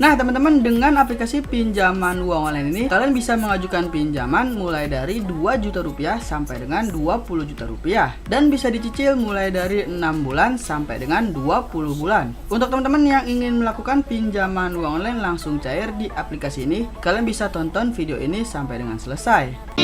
Nah teman-teman, dengan aplikasi pinjaman uang online ini kalian bisa mengajukan pinjaman mulai dari 2 juta rupiah sampai dengan 20 juta rupiah, dan bisa dicicil mulai dari 6 bulan sampai dengan 20 bulan. Untuk teman-teman yang ingin melakukan pinjaman uang online langsung cair di aplikasi ini, kalian bisa tonton video ini sampai dengan selesai.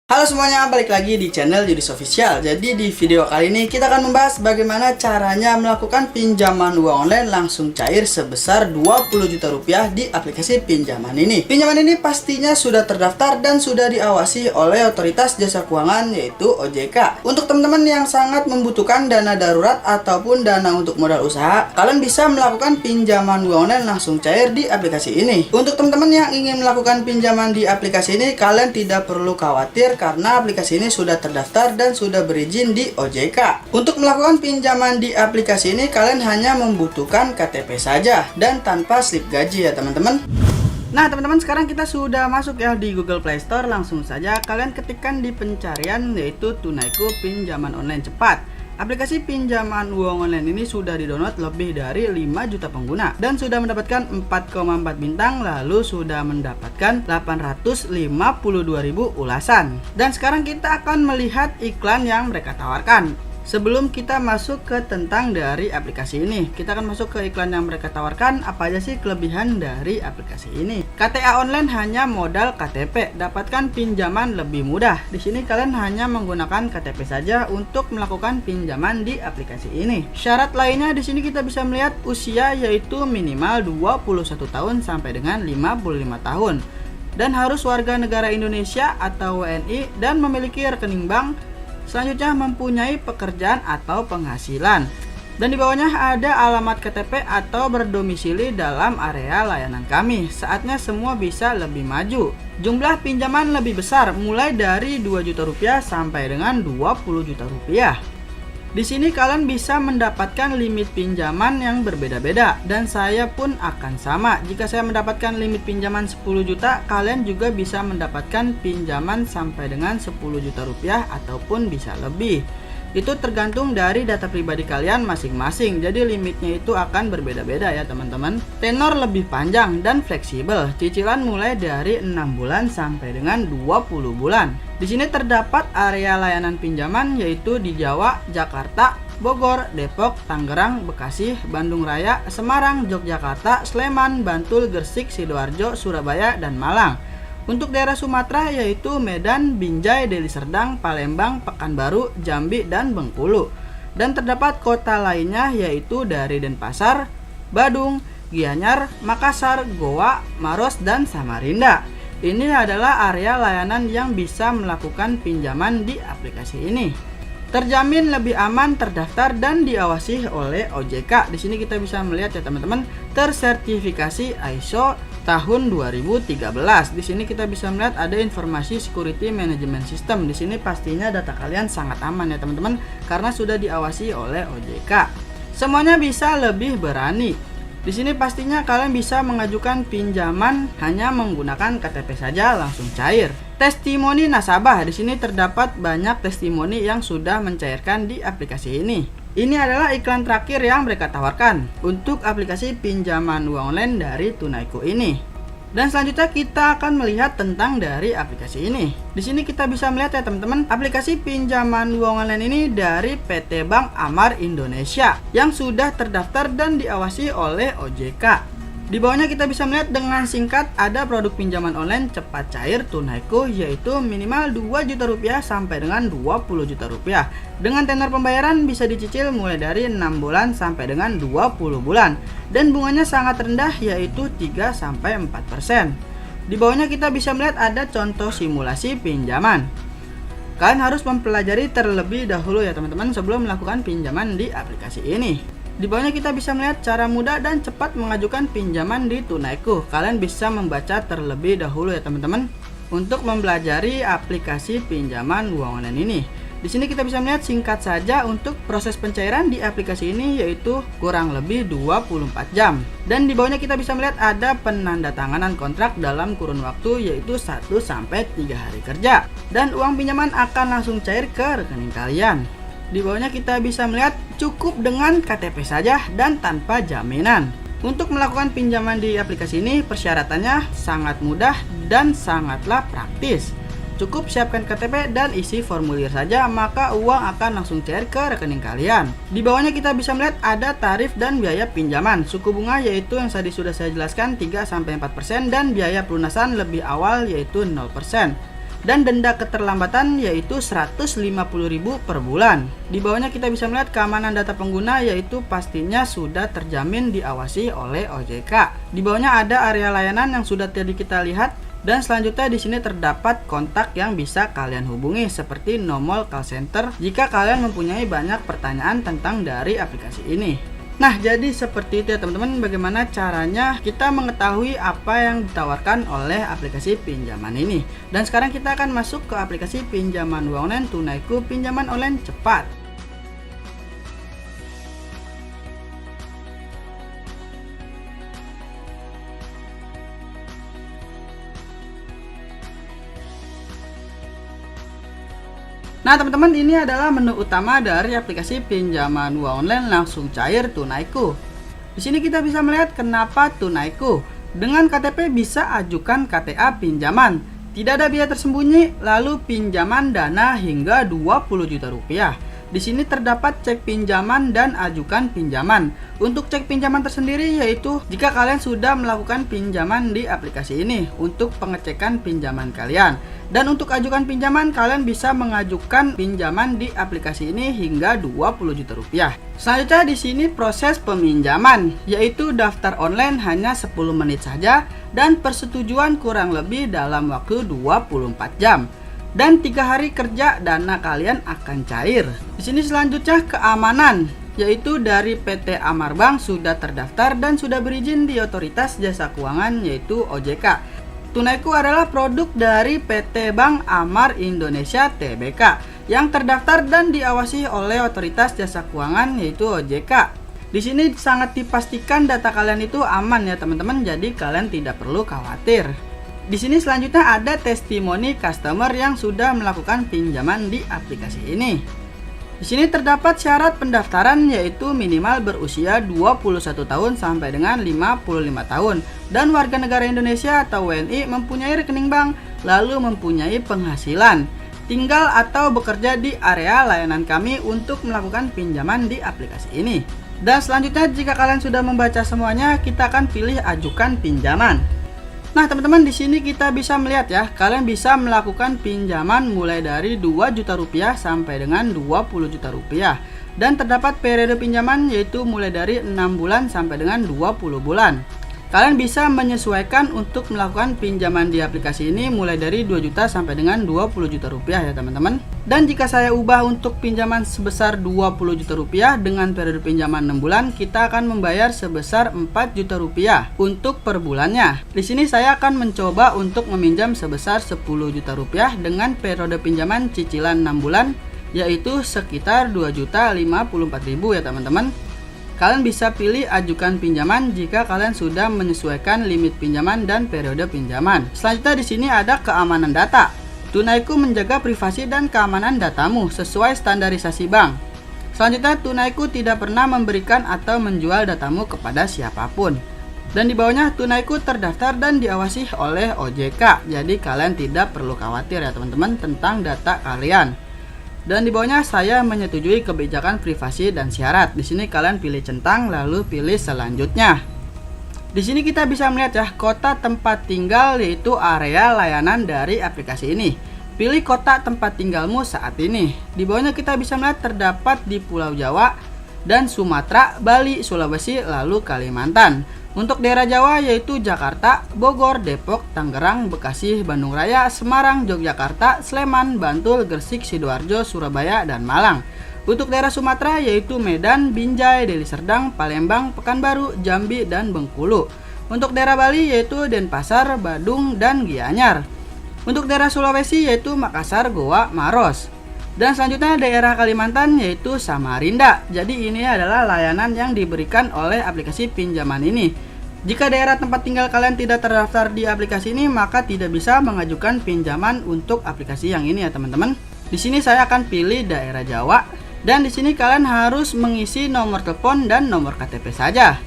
Halo semuanya, balik lagi di channel Yudis Official. Jadi di video kali ini kita akan membahas bagaimana caranya melakukan pinjaman uang online langsung cair sebesar 20 juta rupiah di aplikasi pinjaman ini. Pinjaman ini pastinya sudah terdaftar dan sudah diawasi oleh Otoritas Jasa Keuangan yaitu OJK. Untuk teman-teman yang sangat membutuhkan dana darurat ataupun dana untuk modal usaha, kalian bisa melakukan pinjaman uang online langsung cair di aplikasi ini. Untuk teman-teman yang ingin melakukan pinjaman di aplikasi ini, kalian tidak perlu khawatir karena aplikasi ini sudah terdaftar dan sudah berizin di OJK. Untuk melakukan pinjaman di aplikasi ini, kalian hanya membutuhkan KTP saja dan tanpa slip gaji ya teman-teman. Nah teman-teman, sekarang kita sudah masuk ya di Google Play Store. Langsung saja kalian ketikkan di pencarian yaitu Tunaiku Pinjaman Online Cepat. Aplikasi pinjaman uang online ini sudah di-download lebih dari 5 juta pengguna dan sudah mendapatkan 4,4 bintang, lalu sudah mendapatkan 852.000 ulasan. Dan sekarang kita akan melihat iklan yang mereka tawarkan. Sebelum kita masuk ke tentang dari aplikasi ini, kita akan masuk ke iklan yang mereka tawarkan. Apa aja sih kelebihan dari aplikasi ini? KTA online hanya modal KTP, dapatkan pinjaman lebih mudah. Di sini kalian hanya menggunakan KTP saja untuk melakukan pinjaman di aplikasi ini. Syarat lainnya di sini kita bisa melihat usia yaitu minimal 21 tahun sampai dengan 55 tahun dan harus warga negara Indonesia atau WNI dan memiliki rekening bank. Selanjutnya mempunyai pekerjaan atau penghasilan. Dan di bawahnya ada alamat KTP atau berdomisili dalam area layanan kami. Saatnya semua bisa lebih maju. Jumlah pinjaman lebih besar mulai dari 2 juta rupiah sampai dengan 20 juta rupiah. Di sini kalian bisa mendapatkan limit pinjaman yang berbeda-beda dan saya pun akan sama. Jika saya mendapatkan limit pinjaman 10 juta, kalian juga bisa mendapatkan pinjaman sampai dengan 10 juta rupiah ataupun bisa lebih. Itu tergantung dari data pribadi kalian masing-masing. Jadi limitnya itu akan berbeda-beda ya teman-teman. Tenor lebih panjang dan fleksibel. Cicilan mulai dari 6 bulan sampai dengan 20 bulan. Di sini terdapat area layanan pinjaman yaitu di Jawa, Jakarta, Bogor, Depok, Tangerang, Bekasi, Bandung Raya, Semarang, Yogyakarta, Sleman, Bantul, Gresik, Sidoarjo, Surabaya, dan Malang. Untuk daerah Sumatera yaitu Medan, Binjai, Deli Serdang, Palembang, Pekanbaru, Jambi, dan Bengkulu. Dan terdapat kota lainnya yaitu dari Denpasar, Badung, Gianyar, Makassar, Goa, Maros, dan Samarinda. Ini adalah area layanan yang bisa melakukan pinjaman di aplikasi ini. Terjamin lebih aman, terdaftar, dan diawasi oleh OJK. Di sini kita bisa melihat ya teman-teman, tersertifikasi ISO tahun 2013. Di sini kita bisa melihat ada informasi security management system. Di sini pastinya data kalian sangat aman ya teman-teman karena sudah diawasi oleh OJK. Semuanya bisa lebih berani. Di sini pastinya kalian bisa mengajukan pinjaman hanya menggunakan KTP saja langsung cair. Testimoni nasabah, di sini terdapat banyak testimoni yang sudah mencairkan di aplikasi ini. Ini adalah iklan terakhir yang mereka tawarkan untuk aplikasi pinjaman uang online dari Tunaiku ini. Dan selanjutnya kita akan melihat tentang dari aplikasi ini. Di sini kita bisa melihat ya teman-teman, aplikasi pinjaman uang online ini dari PT Bank Amar Indonesia yang sudah terdaftar dan diawasi oleh OJK. Di bawahnya kita bisa melihat dengan singkat ada produk pinjaman online cepat cair Tunaiku yaitu minimal 2 juta rupiah sampai dengan 20 juta rupiah. Dengan tenor pembayaran bisa dicicil mulai dari 6 bulan sampai dengan 20 bulan. Dan bunganya sangat rendah yaitu 3-4%. Di bawahnya kita bisa melihat ada contoh simulasi pinjaman. Kalian harus mempelajari terlebih dahulu ya teman-teman sebelum melakukan pinjaman di aplikasi ini. Di bawahnya kita bisa melihat cara mudah dan cepat mengajukan pinjaman di Tunaiku. Kalian bisa membaca terlebih dahulu ya teman-teman untuk mempelajari aplikasi pinjaman uang online ini. Di sini kita bisa melihat singkat saja untuk proses pencairan di aplikasi ini yaitu kurang lebih 24 jam. Dan di bawahnya kita bisa melihat ada penandatanganan kontrak dalam kurun waktu yaitu 1-3 hari kerja. Dan uang pinjaman akan langsung cair ke rekening kalian. Di bawahnya kita bisa melihat cukup dengan KTP saja dan tanpa jaminan. Untuk melakukan pinjaman di aplikasi ini persyaratannya sangat mudah dan sangatlah praktis. Cukup siapkan KTP dan isi formulir saja, maka uang akan langsung cair ke rekening kalian. Di bawahnya kita bisa melihat ada tarif dan biaya pinjaman. Suku bunga yaitu yang tadi sudah saya jelaskan 3-4% dan biaya pelunasan lebih awal yaitu 0%. Dan denda keterlambatan yaitu 150.000 per bulan. Di bawahnya kita bisa melihat keamanan data pengguna yaitu pastinya sudah terjamin diawasi oleh OJK. Di bawahnya ada area layanan yang sudah tadi kita lihat dan selanjutnya di sini terdapat kontak yang bisa kalian hubungi seperti nomor call center jika kalian mempunyai banyak pertanyaan tentang dari aplikasi ini. Nah, jadi seperti itu ya teman-teman, bagaimana caranya kita mengetahui apa yang ditawarkan oleh aplikasi pinjaman ini. Dan sekarang kita akan masuk ke aplikasi pinjaman uang online Tunaiku, pinjaman online cepat. Nah teman-teman, ini adalah menu utama dari aplikasi pinjaman uang online langsung cair Tunaiku. Di sini kita bisa melihat kenapa Tunaiku. Dengan KTP bisa ajukan KTA pinjaman, tidak ada biaya tersembunyi, lalu pinjaman dana hingga 20 juta rupiah. Di sini terdapat cek pinjaman dan ajukan pinjaman. Untuk cek pinjaman tersendiri yaitu jika kalian sudah melakukan pinjaman di aplikasi ini untuk pengecekan pinjaman kalian. Dan untuk ajukan pinjaman, kalian bisa mengajukan pinjaman di aplikasi ini hingga 20 juta rupiah. Selanjutnya di sini proses peminjaman, yaitu daftar online hanya 10 menit saja dan persetujuan kurang lebih dalam waktu 24 jam. Dan 3 hari kerja dana kalian akan cair. Di sini selanjutnya keamanan, yaitu dari PT Amar Bank sudah terdaftar dan sudah berizin di Otoritas Jasa Keuangan yaitu OJK. Tunaiku adalah produk dari PT Bank Amar Indonesia Tbk yang terdaftar dan diawasi oleh Otoritas Jasa Keuangan yaitu OJK. Di sini sangat dipastikan data kalian itu aman ya teman-teman, jadi kalian tidak perlu khawatir. Di sini selanjutnya ada testimoni customer yang sudah melakukan pinjaman di aplikasi ini. Di sini terdapat syarat pendaftaran yaitu minimal berusia 21 tahun sampai dengan 55 tahun dan warga negara Indonesia atau WNI mempunyai rekening bank lalu mempunyai penghasilan, tinggal atau bekerja di area layanan kami untuk melakukan pinjaman di aplikasi ini. Dan selanjutnya jika kalian sudah membaca semuanya, kita akan pilih ajukan pinjaman. Nah teman-teman, di sini kita bisa melihat ya, kalian bisa melakukan pinjaman mulai dari 2 juta rupiah sampai dengan 20 juta rupiah. Dan terdapat periode pinjaman yaitu mulai dari 6 bulan sampai dengan 20 bulan. Kalian bisa menyesuaikan untuk melakukan pinjaman di aplikasi ini mulai dari 2 juta sampai dengan 20 juta rupiah ya teman-teman. Dan jika saya ubah untuk pinjaman sebesar 20 juta rupiah dengan periode pinjaman 6 bulan, kita akan membayar sebesar 4 juta rupiah untuk per bulannya. Di sini saya akan mencoba untuk meminjam sebesar 10 juta rupiah dengan periode pinjaman cicilan 6 bulan yaitu sekitar 2.054.000 ya teman-teman. Kalian bisa pilih ajukan pinjaman jika kalian sudah menyesuaikan limit pinjaman dan periode pinjaman. Selanjutnya di sini ada keamanan data. Tunaiku menjaga privasi dan keamanan datamu sesuai standarisasi bank. Selanjutnya Tunaiku tidak pernah memberikan atau menjual datamu kepada siapapun. Dan di bawahnya Tunaiku terdaftar dan diawasi oleh OJK. Jadi kalian tidak perlu khawatir ya teman-teman tentang data kalian. Dan di bawahnya saya menyetujui kebijakan privasi dan syarat. Di sini kalian pilih centang lalu pilih selanjutnya. Di sini kita bisa melihat ya kota tempat tinggal yaitu area layanan dari aplikasi ini. Pilih kota tempat tinggalmu saat ini. Di bawahnya kita bisa melihat terdapat di Pulau Jawa dan Sumatera, Bali, Sulawesi, lalu Kalimantan. Untuk daerah Jawa yaitu Jakarta, Bogor, Depok, Tangerang, Bekasi, Bandung Raya, Semarang, Yogyakarta, Sleman, Bantul, Gresik, Sidoarjo, Surabaya, dan Malang. Untuk daerah Sumatera yaitu Medan, Binjai, Deli Serdang, Palembang, Pekanbaru, Jambi, dan Bengkulu. Untuk daerah Bali yaitu Denpasar, Badung, dan Gianyar. Untuk daerah Sulawesi yaitu Makassar, Goa, Maros. Dan selanjutnya daerah Kalimantan yaitu Samarinda. Jadi ini adalah layanan yang diberikan oleh aplikasi pinjaman ini. Jika daerah tempat tinggal kalian tidak terdaftar di aplikasi ini, maka tidak bisa mengajukan pinjaman untuk aplikasi yang ini ya teman-teman. Di sini saya akan pilih daerah Jawa. Dan di sini kalian harus mengisi nomor telepon dan nomor KTP saja.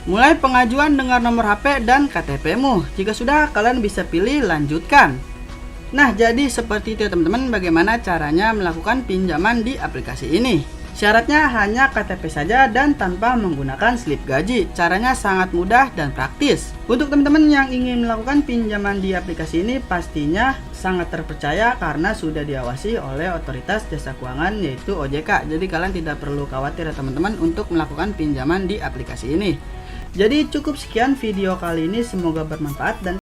Mulai pengajuan dengan nomor HP dan KTP-mu. Jika sudah, kalian bisa pilih lanjutkan. Nah, jadi seperti itu teman-teman bagaimana caranya melakukan pinjaman di aplikasi ini. Syaratnya hanya KTP saja dan tanpa menggunakan slip gaji. Caranya sangat mudah dan praktis. Untuk teman-teman yang ingin melakukan pinjaman di aplikasi ini pastinya sangat terpercaya karena sudah diawasi oleh Otoritas Jasa Keuangan yaitu OJK. Jadi kalian tidak perlu khawatir ya teman-teman untuk melakukan pinjaman di aplikasi ini. Jadi cukup sekian video kali ini, semoga bermanfaat dan